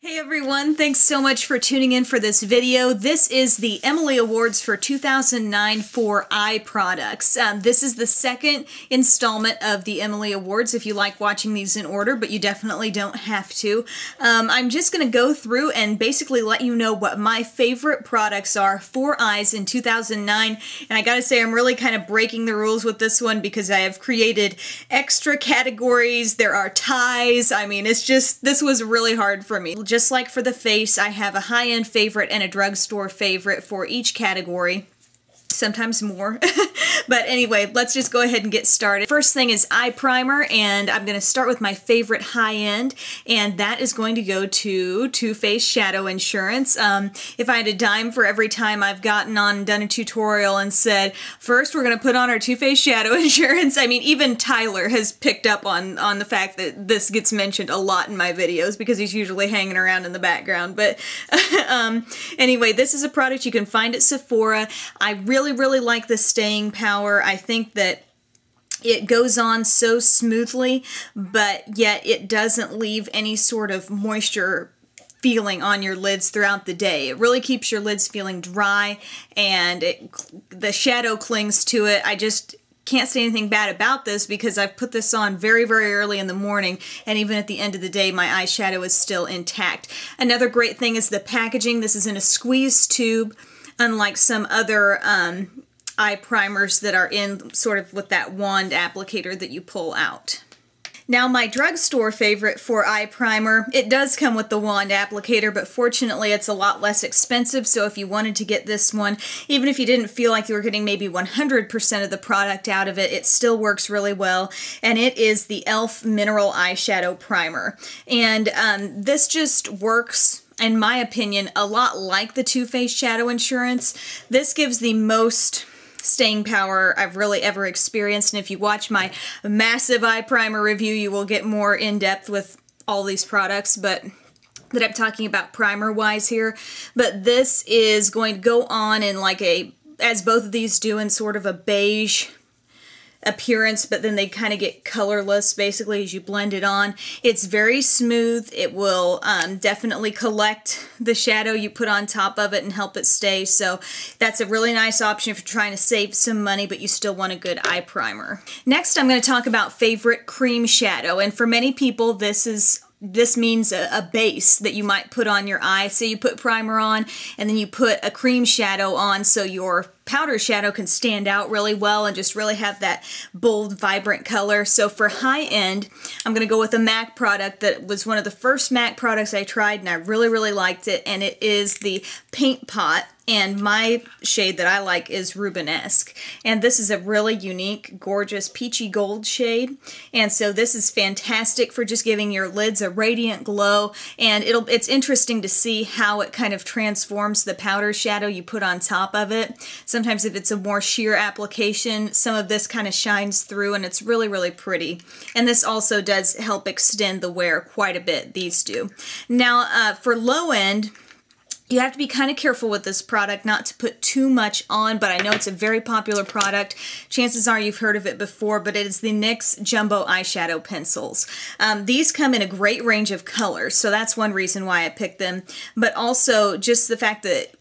Hey everyone, thanks so much for tuning in for this video. This is the Emily Awards for 2009 for eye products. This is the second installment of the Emily Awards if you like watching these in order, but you definitely don't have to. I'm just going to go through and basically let you know what my favorite products are for eyes in 2009. And I gotta say, I'm really kind of breaking the rules with this one because I have created extra categories. There are ties. I mean, it's just, this was really hard for me. Just like for the face, I have a high-end favorite and a drugstore favorite for each category. Sometimes more. But anyway, let's just go ahead and get started. First thing is eye primer, and I'm going to start with my favorite high-end, and that is going to go to Too Faced Shadow Insurance. If I had a dime for every time I've gotten on and done a tutorial and said, first we're going to put on our Too Faced Shadow Insurance, I mean, even Tyler has picked up on the fact that this gets mentioned a lot in my videos because he's usually hanging around in the background. But anyway, this is a product you can find at Sephora. I really like the staying power. I think that it goes on so smoothly, but yet it doesn't leave any sort of moisture feeling on your lids throughout the day. It really keeps your lids feeling dry, and the shadow clings to it. I just can't say anything bad about this because I've put this on very early in the morning, and even at the end of the day my eyeshadow is still intact. Another great thing is the packaging. This is in a squeeze tube, unlike some other eye primers that are in sort of with that wand applicator that you pull out. Now, my drugstore favorite for eye primer, it does come with the wand applicator, but fortunately it's a lot less expensive, so if you wanted to get this one, even if you didn't feel like you were getting maybe 100% of the product out of it, it still works really well, and it is the e.l.f. Mineral Eyeshadow Primer. And this just works, in my opinion, a lot like the Too Faced Shadow Insurance. This gives the most staying power I've really ever experienced, and if you watch my massive eye primer review, you will get more in-depth with all these products, but that I'm talking about primer-wise here. But this is going to go on in like a, as both of these do, in sort of a beige appearance, but then they kind of get colorless basically as you blend it on. It's very smooth. It will definitely collect the shadow you put on top of it and help it stay, so that's a really nice option if you're trying to save some money but you still want a good eye primer. Next, I'm going to talk about favorite cream shadow, and for many people this means a base that you might put on your eye. Say you put primer on and then you put a cream shadow on so your powder shadow can stand out really well and just really have that bold, vibrant color. So for high end, I'm going to go with a MAC product that was one of the first MAC products I tried, and I really liked it, and it is the Paint Pot. And my shade that I like is Rubenesque. And this is a really unique, gorgeous peachy gold shade. And so this is fantastic for just giving your lids a radiant glow. And it's interesting to see how it kind of transforms the powder shadow you put on top of it. Sometimes if it's a more sheer application, some of this kind of shines through, and it's really pretty. And this also does help extend the wear quite a bit, these do. Now, for low end, you have to be kind of careful with this product not to put too much on, but I know it's a very popular product. Chances are you've heard of it before, but it is the NYX Jumbo Eyeshadow Pencils. These come in a great range of colors, so that's one reason why I picked them, but also just the fact that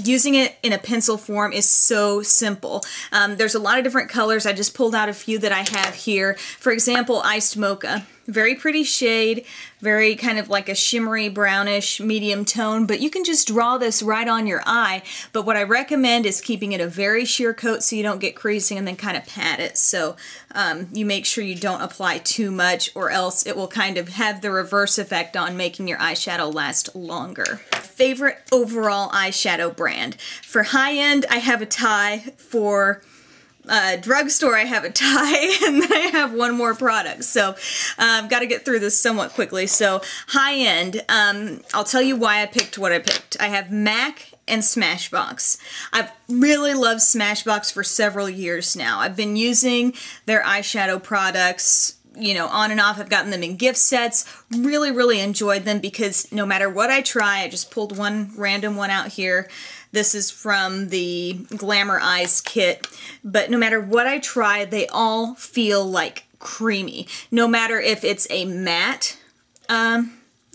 using it in a pencil form is so simple. There's a lot of different colors. I just pulled out a few that I have here. For example, Iced Mocha. Very pretty shade, very kind of like a shimmery brownish medium tone, but you can just draw this right on your eye. But what I recommend is keeping it a very sheer coat so you don't get creasing, and then kind of pat it so you make sure you don't apply too much, or else it will kind of have the reverse effect on making your eyeshadow last longer. Favorite overall eyeshadow brand. For high end, I have a tie. For drugstore, I have a tie, and then I have one more product, so I've got to get through this somewhat quickly. So high end, I'll tell you why I picked what I picked. I have MAC and Smashbox. I've really loved Smashbox for several years now. I've been using their eyeshadow products, you know, on and off. I've gotten them in gift sets. Really enjoyed them because no matter what I try, I just pulled one random one out here. This is from the Glamour Eyes kit, but no matter what I try, they all feel like creamy. No matter if it's a matte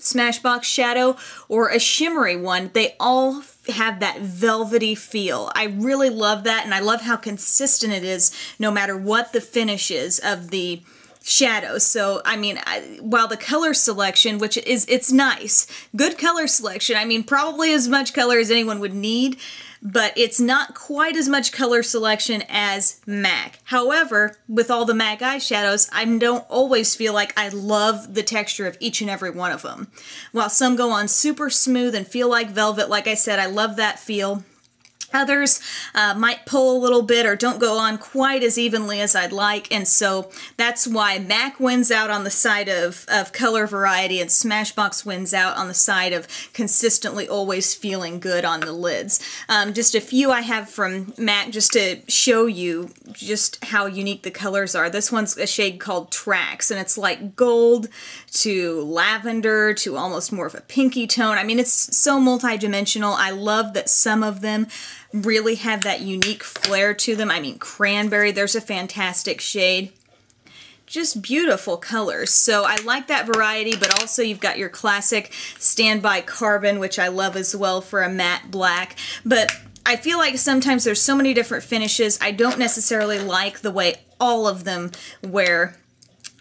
Smashbox shadow or a shimmery one, they all have that velvety feel. I really love that, and I love how consistent it is no matter what the finish is of the shadows. So, I mean, while the color selection, which it's nice, good color selection, I mean, probably as much color as anyone would need, but it's not quite as much color selection as MAC. However, with all the MAC eyeshadows, I don't always feel like I love the texture of each and every one of them. While some go on super smooth and feel like velvet, like I said, I love that feel. Others might pull a little bit or don't go on quite as evenly as I'd like, and so that's why MAC wins out on the side of color variety and Smashbox wins out on the side of consistently always feeling good on the lids. Just a few I have from MAC just to show you just how unique the colors are. This one's a shade called Tracks, and it's like gold to lavender to almost more of a pinky tone. I mean, it's so multi-dimensional. I love that some of them really have that unique flair to them. I mean, Cranberry, there's a fantastic shade. Just beautiful colors. So I like that variety, but also you've got your classic Standby Carbon, which I love as well for a matte black. But I feel like sometimes there's so many different finishes, I don't necessarily like the way all of them wear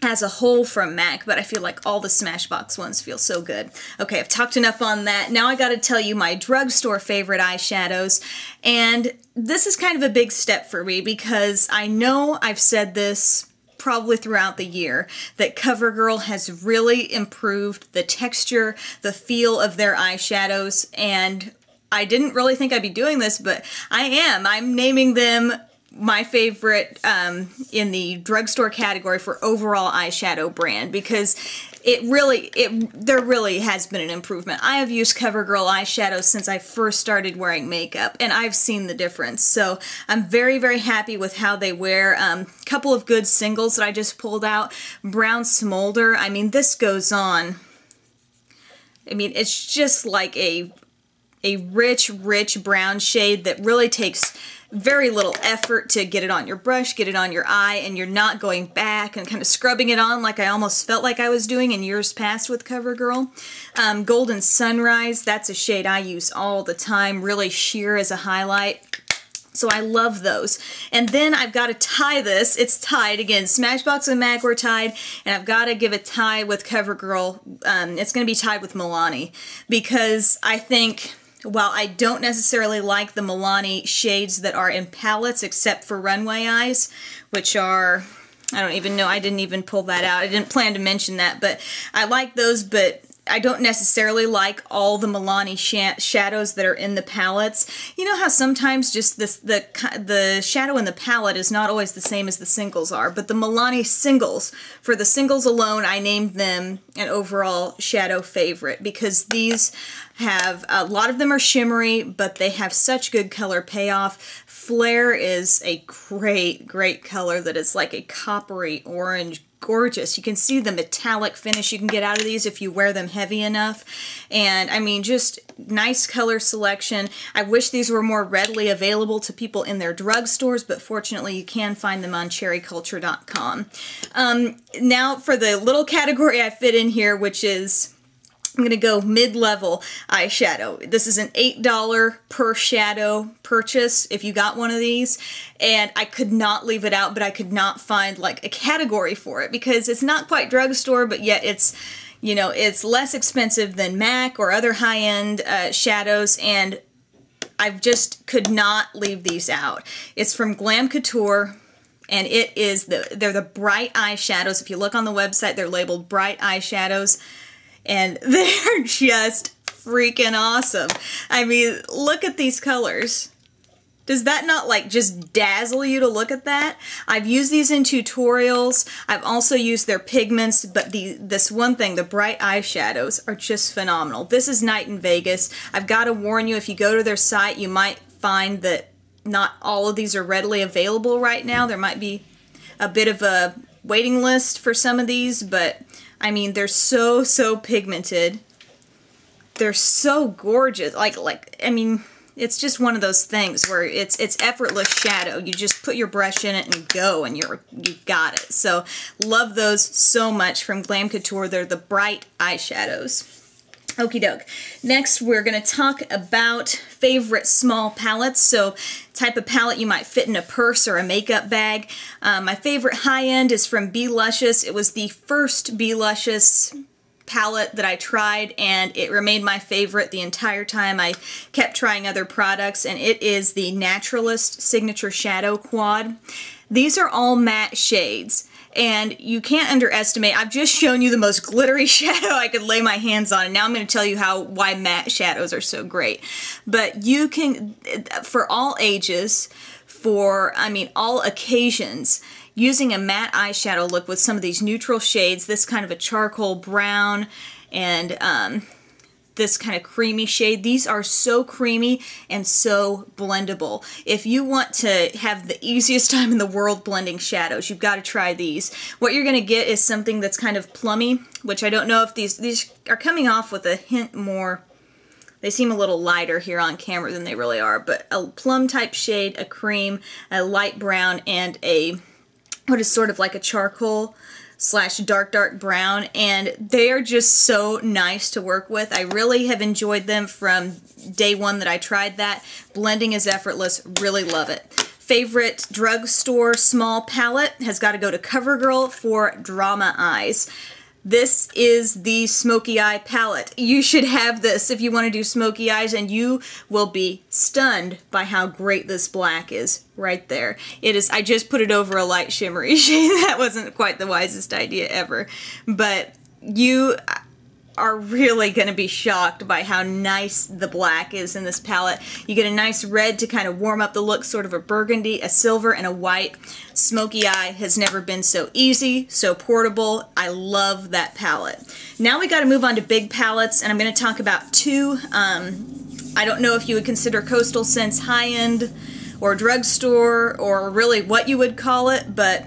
as a whole from MAC, but I feel like all the Smashbox ones feel so good. Okay, I've talked enough on that. Now I gotta tell you my drugstore favorite eyeshadows, and this is kind of a big step for me because I know I've said this probably throughout the year, that CoverGirl has really improved the texture, the feel of their eyeshadows, and I didn't really think I'd be doing this, but I am. I'm naming them my favorite in the drugstore category for overall eyeshadow brand, because there really has been an improvement. I have used CoverGirl eyeshadows since I first started wearing makeup, and I've seen the difference. So I'm very, very happy with how they wear. Couple of good singles that I just pulled out. Brown Smolder. I mean, this goes on. I mean, it's just like a rich, rich brown shade that really takes very little effort to get it on your brush, get it on your eye, and you're not going back and kind of scrubbing it on like I almost felt like I was doing in years past with CoverGirl. Golden Sunrise, that's a shade I use all the time, really sheer as a highlight. So I love those. And then I've got to tie this. It's tied. Again, Smashbox and MAC were tied, and I've got to give a tie with CoverGirl. It's going to be tied with Milani, because I think, while I don't necessarily like the Milani shades that are in palettes except for Runway Eyes, which are, I don't even know, I didn't even pull that out. I didn't plan to mention that, but I like those, but I don't necessarily like all the Milani shadows that are in the palettes. You know how sometimes just the shadow in the palette is not always the same as the singles are, but the Milani singles, for the singles alone, I named them an overall shadow favorite, because these have, a lot of them are shimmery, but they have such good color payoff. Flare is a great, great color that is like a coppery orange. Gorgeous. You can see the metallic finish you can get out of these if you wear them heavy enough. And I mean, just nice color selection. I wish these were more readily available to people in their drugstores, but fortunately you can find them on cherryculture.com. Now for the little category I fit in here, which is, I'm going to go mid-level eyeshadow. This is an $8 per shadow purchase if you got one of these, and I could not leave it out, but I could not find like a category for it, because it's not quite drugstore, but yet it's, you know, it's less expensive than MAC or other high-end shadows, and I just could not leave these out. It's from Glam Couture, and it is they're the bright eyeshadows. If you look on the website, they're labeled bright eyeshadows. And they're just freaking awesome. I mean, look at these colors. Does that not like just dazzle you to look at that? I've used these in tutorials. I've also used their pigments, but this one thing, the bright eyeshadows, are just phenomenal. This is Night in Vegas. I've got to warn you, if you go to their site, you might find that not all of these are readily available right now. There might be a bit of a waiting list for some of these, but I mean, they're so, so pigmented. They're so gorgeous. Like, I mean, it's just one of those things where it's effortless shadow. You just put your brush in it and go, and you've got it. So, love those so much from Glam Couture. They're the bright eyeshadows. Okie doke. Next, we're going to talk about favorite small palettes. So, type of palette you might fit in a purse or a makeup bag. My favorite high-end is from Bee Luscious. It was the first Bee Luscious palette that I tried, and it remained my favorite the entire time. I kept trying other products, and it is the Naturalist Signature Shadow Quad. These are all matte shades. And you can't underestimate, I've just shown you the most glittery shadow I could lay my hands on, and now I'm going to tell you why matte shadows are so great. But you can, for all ages, all occasions, using a matte eyeshadow look with some of these neutral shades, this kind of a charcoal brown, and this kind of creamy shade. These are so creamy and so blendable. If you want to have the easiest time in the world blending shadows, you've got to try these. What you're going to get is something that's kind of plummy, which I don't know if these are coming off with a hint more. They seem a little lighter here on camera than they really are, but a plum type shade, a cream, a light brown, and what is sort of like a charcoal / dark brown, and they are just so nice to work with. I really have enjoyed them from day one that I tried that. Blending is effortless. Really love it. Favorite drugstore small palette has got to go to Covergirl for Drama Eyes. This is the Smokey Eye Palette. You should have this if you want to do smoky eyes, and you will be stunned by how great this black is right there. It is. I just put it over a light shimmery shade. That wasn't quite the wisest idea ever, but you are really going to be shocked by how nice the black is in this palette. You get a nice red to kind of warm up the look, sort of a burgundy, a silver, and a white. Smoky Eye has never been so easy, so portable. I love that palette. Now we got to move on to big palettes, and I'm going to talk about two. I don't know if you would consider Coastal Scents high-end or drugstore or really what you would call it, but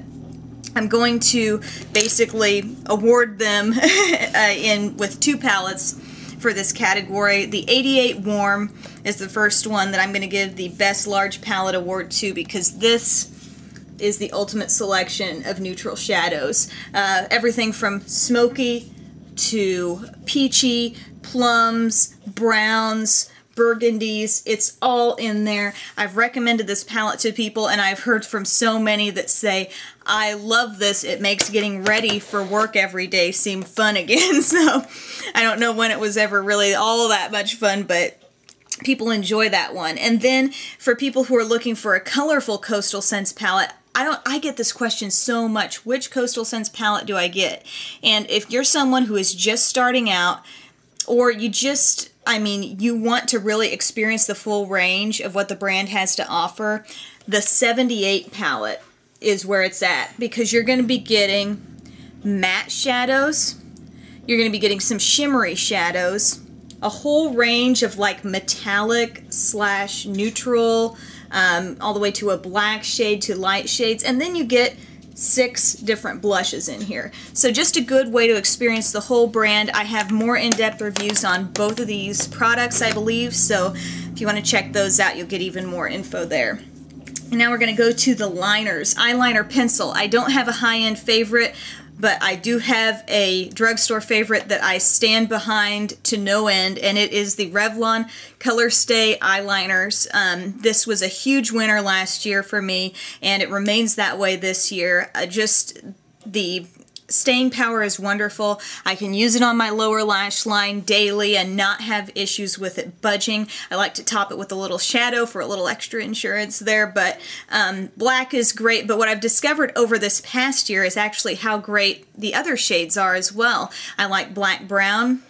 I'm going to basically award them with two palettes for this category. The 88 Warm is the first one that I'm going to give the Best Large Palette Award to, because this is the ultimate selection of neutral shadows. Everything from smoky to peachy, plums, browns, burgundies, it's all in there. I've recommended this palette to people, and I've heard from so many that say, I love this, it makes getting ready for work every day seem fun again. So I don't know when it was ever really all that much fun, but people enjoy that one. And then for people who are looking for a colorful Coastal Scents palette, I get this question so much, which Coastal Scents palette do I get? And if you're someone who is just starting out, or you just, you want to really experience the full range of what the brand has to offer, the 78 palette is where it's at, because you're going to be getting matte shadows, you're going to be getting some shimmery shadows, a whole range of like metallic / neutral, all the way to a black shade to light shades, and then you get 6 different blushes in here. So just a good way to experience the whole brand. I have more in-depth reviews on both of these products, I believe, so if you want to check those out, you'll get even more info there. And now we're going to go to the liners. Eyeliner pencil. I don't have a high-end favorite, but I do have a drugstore favorite that I stand behind to no end, and it is the Revlon Colorstay eyeliners. This was a huge winner last year for me, and it remains that way this year. Just the staying power is wonderful. I can use it on my lower lash line daily and not have issues with it budging. I like to top it with a little shadow for a little extra insurance there, but black is great. But what I've discovered over this past year is actually how great the other shades are as well. I like black brown,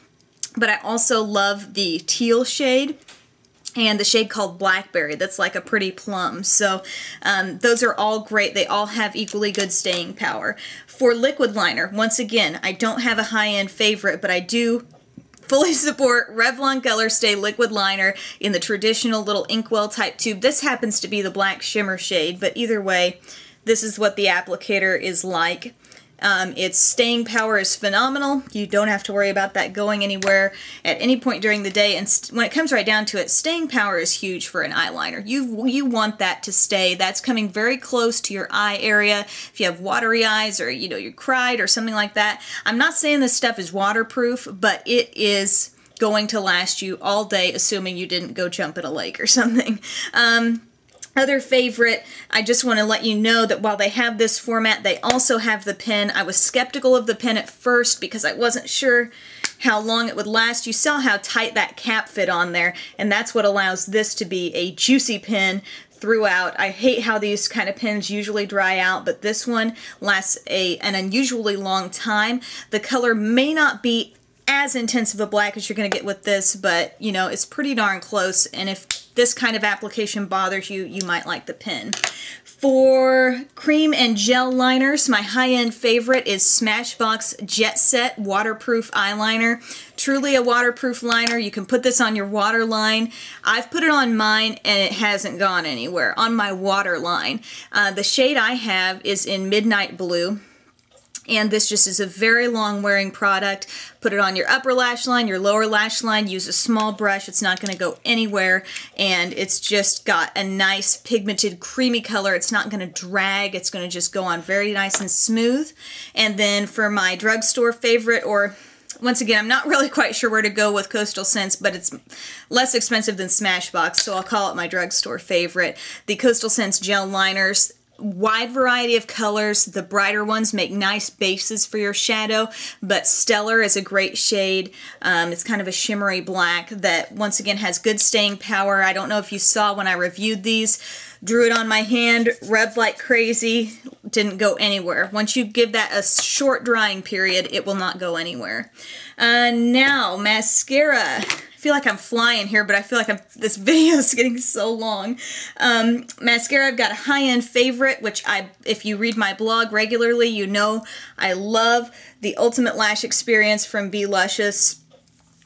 but I also love the teal shade and the shade called Blackberry that's like a pretty plum. So those are all great. They all have equally good staying power. For liquid liner, once again, I don't have a high-end favorite, but I do fully support Revlon Colorstay liquid liner in the traditional little inkwell type tube. This happens to be the black shimmer shade, but either way, this is what the applicator is like. Its staying power is phenomenal. You don't have to worry about that going anywhere at any point during the day, and when it comes right down to it, staying power is huge for an eyeliner. You want that to stay. That's coming very close to your eye area. If you have watery eyes, or you cried or something like that. I'm not saying this stuff is waterproof, but it is going to last you all day, assuming you didn't go jump in a lake or something. Other favorite, I just want to let you know that while they have this format, they also have the pen. I was skeptical of the pen at first because I wasn't sure how long it would last. You saw how tight that cap fit on there, and that's what allows this to be a juicy pen throughout. I hate how these kind of pens usually dry out, but this one lasts an unusually long time. The color may not be as intense of a black as you're going to get with this, but you know, it's pretty darn close, and if this kind of application bothers you, you might like the pen. For cream and gel liners, my high-end favorite is Smashbox Jet Set Waterproof Eyeliner. Truly a waterproof liner. You can put this on your waterline. I've put it on mine and it hasn't gone anywhere. On my waterline. The shade I have is in Midnight Blue. And this just is a very long wearing product. Put it on your upper lash line, your lower lash line, use a small brush, it's not going to go anywhere, and it's just got a nice pigmented creamy color. It's not going to drag, it's going to just go on very nice and smooth. And then for my drugstore favorite, or once again, I'm not really quite sure where to go with Coastal Scents, but it's less expensive than Smashbox, so I'll call it my drugstore favorite. The Coastal Scents gel liners. Wide variety of colors. The brighter ones make nice bases for your shadow, but Stellar is a great shade. It's kind of a shimmery black that once again has good staying power. I don't know if you saw when I reviewed these. Drew it on my hand, rubbed like crazy, didn't go anywhere. Once you give that a short drying period, it will not go anywhere. Now, mascara. I feel like I'm flying here, but I feel like this video is getting so long. Mascara, I've got a high-end favorite, which if you read my blog regularly, you know I love the Ultimate Lash Experience from Bee Luscious.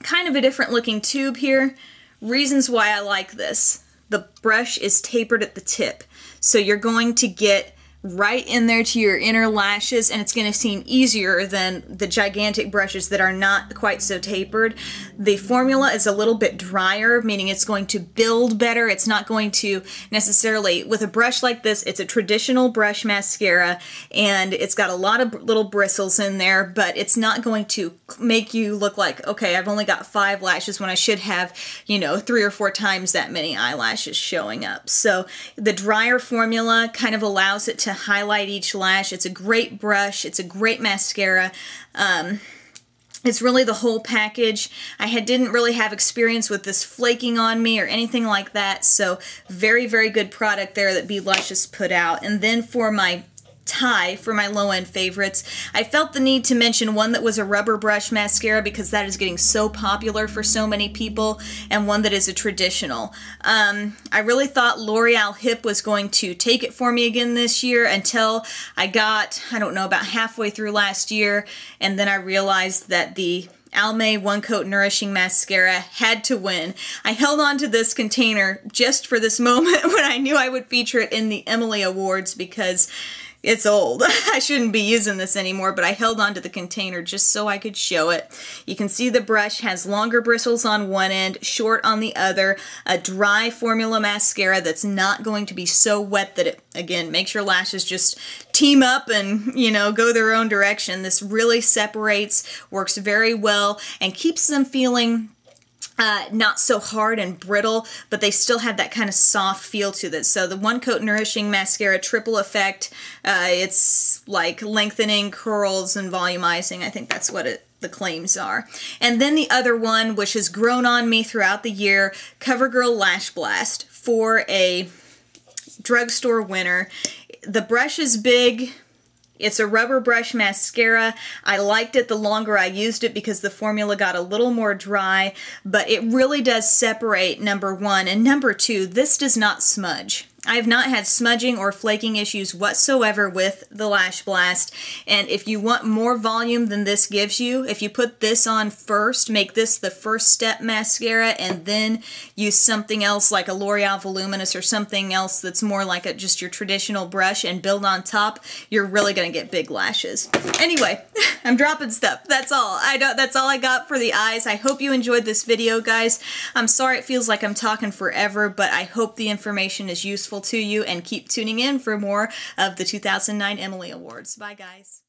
Kind of a different looking tube here. Reasons why I like this. The brush is tapered at the tip, so you're going to get right in there to your inner lashes, and it's going to seem easier than the gigantic brushes that are not quite so tapered. The formula is a little bit drier, meaning it's going to build better. It's not going to necessarily, with a brush like this, it's a traditional brush mascara, and it's got a lot of little bristles in there, but it's not going to make you look like, okay, I've only got 5 lashes when I should have, you know, 3 or 4 times that many eyelashes showing up. So the drier formula kind of allows it to highlight each lash. It's a great brush. It's a great mascara. It's really the whole package. I didn't really have experience with this flaking on me or anything like that, so very, very good product there that Bee Luscious put out. And then for my for my low-end favorites, I felt the need to mention one that was a rubber brush mascara because that is getting so popular for so many people, and one that is a traditional. I really thought L'Oreal Hip was going to take it for me again this year until I got, I don't know, about halfway through last year, and then I realized that the Almay One Coat Nourishing Mascara had to win. I held on to this container just for this moment when I knew I would feature it in the Emily Awards because it's old. I shouldn't be using this anymore, but I held on to the container just so I could show it. You can see the brush has longer bristles on one end, short on the other, a dry formula mascara that's not going to be so wet that it, again, makes your lashes just team up and, you know, go their own direction. This really separates, works very well, and keeps them feeling not so hard and brittle, but they still have that kind of soft feel to this. So the One Coat Nourishing Mascara Triple Effect, it's like lengthening, curls, and volumizing. I think that's what the claims are. And then the other one, which has grown on me throughout the year, Covergirl Lashblast, for a drugstore winner. The brush is big. It's a rubber brush mascara. I liked it the longer I used it because the formula got a little more dry, but it really does separate, number one. And number two, this does not smudge. I have not had smudging or flaking issues whatsoever with the Lash Blast, and if you want more volume than this gives you, if you put this on first, make this the first step mascara, and then use something else like a L'Oreal Voluminous or something else that's more like just your traditional brush and build on top, you're really going to get big lashes. Anyway, I'm dropping stuff. That's all. That's all I got for the eyes. I hope you enjoyed this video, guys. I'm sorry it feels like I'm talking forever, but I hope the information is useful to you, and keep tuning in for more of the 2009 Emily Awards. Bye, guys.